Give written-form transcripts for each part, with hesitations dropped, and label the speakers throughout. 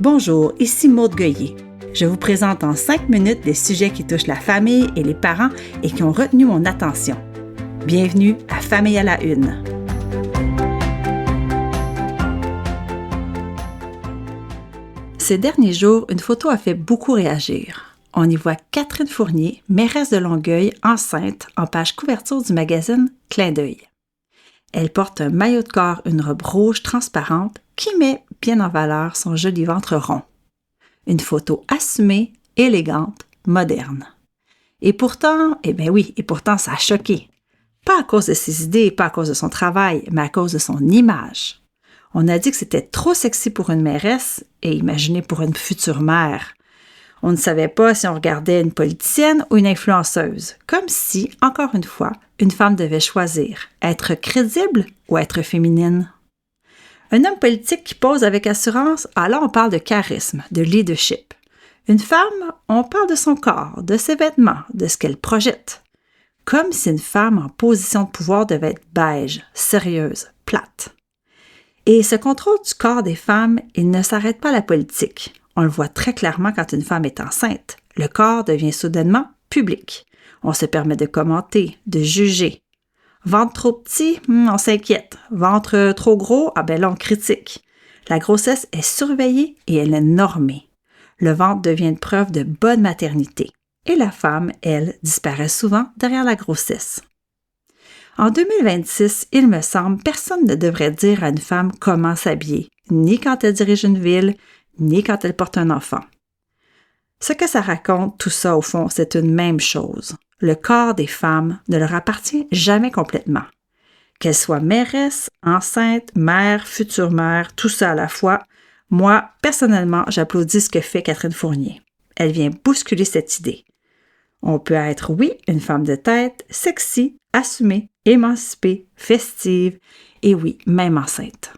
Speaker 1: Bonjour, ici Maude Goyer. Je vous présente en 5 minutes des sujets qui touchent la famille et les parents et qui ont retenu mon attention. Bienvenue à Famille à la Une. Ces derniers jours, une photo a fait beaucoup réagir. On y voit Catherine Fournier, mairesse de Longueuil, enceinte, en page couverture du magazine Clin d'œil. Elle porte un maillot de corps, une robe rouge transparente qui met bien en valeur son joli ventre rond. Une photo assumée, élégante, moderne. Et pourtant, ça a choqué. Pas à cause de ses idées, pas à cause de son travail, mais à cause de son image. On a dit que c'était trop sexy pour une mairesse et imaginez pour une future mère. On ne savait pas si on regardait une politicienne ou une influenceuse, comme si, encore une fois, une femme devait choisir être crédible ou être féminine. Un homme politique qui pose avec assurance, alors on parle de charisme, de leadership. Une femme, on parle de son corps, de ses vêtements, de ce qu'elle projette. Comme si une femme en position de pouvoir devait être beige, sérieuse, plate. Et ce contrôle du corps des femmes, il ne s'arrête pas à la politique. On le voit très clairement quand une femme est enceinte. Le corps devient soudainement public. On se permet de commenter, de juger. Ventre trop petit, on s'inquiète. Ventre trop gros, là on critique. La grossesse est surveillée et elle est normée. Le ventre devient une preuve de bonne maternité. Et la femme, elle, disparaît souvent derrière la grossesse. En 2026, il me semble, personne ne devrait dire à une femme comment s'habiller, ni quand elle dirige une ville, ni quand elle porte un enfant. Ce que ça raconte, tout ça, au fond, c'est une même chose. Le corps des femmes ne leur appartient jamais complètement. Qu'elles soient mairesse, enceinte, mère, future mère, tout ça à la fois, moi, personnellement, j'applaudis ce que fait Catherine Fournier. Elle vient bousculer cette idée. On peut être, oui, une femme de tête, sexy, assumée, émancipée, festive, et oui, même enceinte.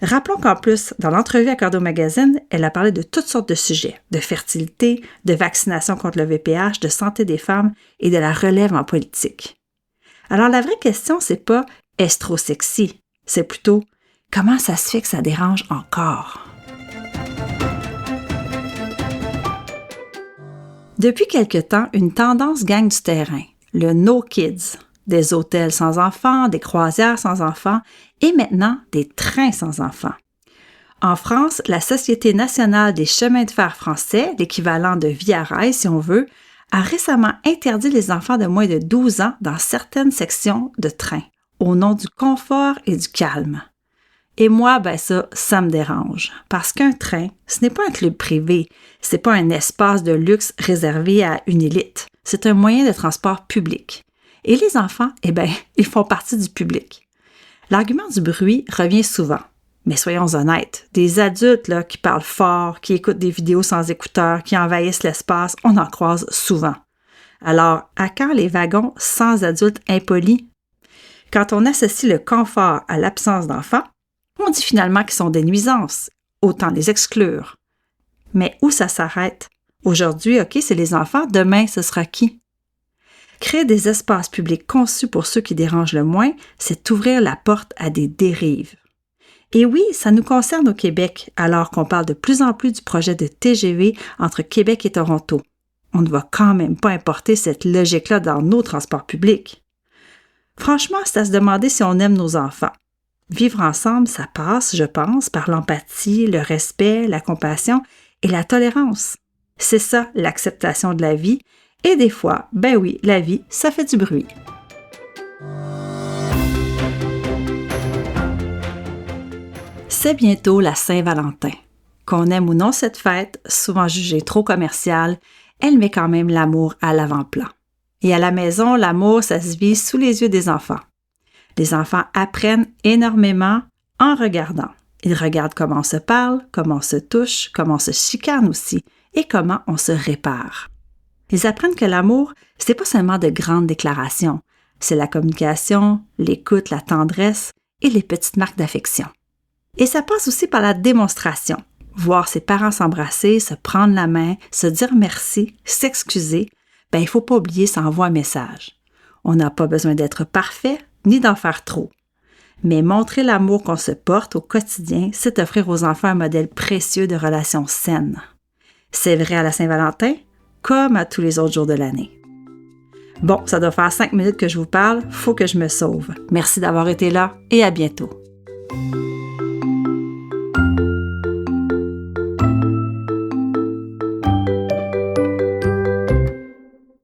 Speaker 1: Rappelons qu'en plus, dans l'entrevue accordée au magazine, elle a parlé de toutes sortes de sujets, de fertilité, de vaccination contre le VPH, de santé des femmes et de la relève en politique. Alors la vraie question, c'est pas « est-ce trop sexy ?» C'est plutôt « comment ça se fait que ça dérange encore ?» Depuis quelque temps, une tendance gagne du terrain, le « no kids ». Des hôtels sans enfants, des croisières sans enfants et maintenant des trains sans enfants. En France, la Société nationale des chemins de fer français, l'équivalent de Via Rail si on veut, a récemment interdit les enfants de moins de 12 ans dans certaines sections de train, au nom du confort et du calme. Et moi, ça me dérange, parce qu'un train, ce n'est pas un club privé, c'est pas un espace de luxe réservé à une élite, c'est un moyen de transport public. Et les enfants, ils font partie du public. L'argument du bruit revient souvent. Mais soyons honnêtes, des adultes qui parlent fort, qui écoutent des vidéos sans écouteurs, qui envahissent l'espace, on en croise souvent. Alors, à quand les wagons sans adultes impolis? Quand on associe le confort à l'absence d'enfants, on dit finalement qu'ils sont des nuisances. Autant les exclure. Mais où ça s'arrête? Aujourd'hui, c'est les enfants, demain, ce sera qui? Créer des espaces publics conçus pour ceux qui dérangent le moins, c'est ouvrir la porte à des dérives. Et oui, ça nous concerne au Québec, alors qu'on parle de plus en plus du projet de TGV entre Québec et Toronto. On ne va quand même pas importer cette logique-là dans nos transports publics. Franchement, c'est à se demander si on aime nos enfants. Vivre ensemble, ça passe, je pense, par l'empathie, le respect, la compassion et la tolérance. C'est ça, l'acceptation de la vie. Et des fois, la vie, ça fait du bruit. C'est bientôt la Saint-Valentin. Qu'on aime ou non cette fête, souvent jugée trop commerciale, elle met quand même l'amour à l'avant-plan. Et à la maison, l'amour, ça se vit sous les yeux des enfants. Les enfants apprennent énormément en regardant. Ils regardent comment on se parle, comment on se touche, comment on se chicane aussi, et comment on se répare. Ils apprennent que l'amour, c'est pas seulement de grandes déclarations, c'est la communication, l'écoute, la tendresse et les petites marques d'affection. Et ça passe aussi par la démonstration. Voir ses parents s'embrasser, se prendre la main, se dire merci, s'excuser, il faut pas oublier, ça envoie un message. On n'a pas besoin d'être parfait ni d'en faire trop. Mais montrer l'amour qu'on se porte au quotidien, c'est offrir aux enfants un modèle précieux de relations saines. C'est vrai à la Saint-Valentin, comme à tous les autres jours de l'année. Bon, ça doit faire 5 minutes que je vous parle, faut que je me sauve. Merci d'avoir été là et à bientôt.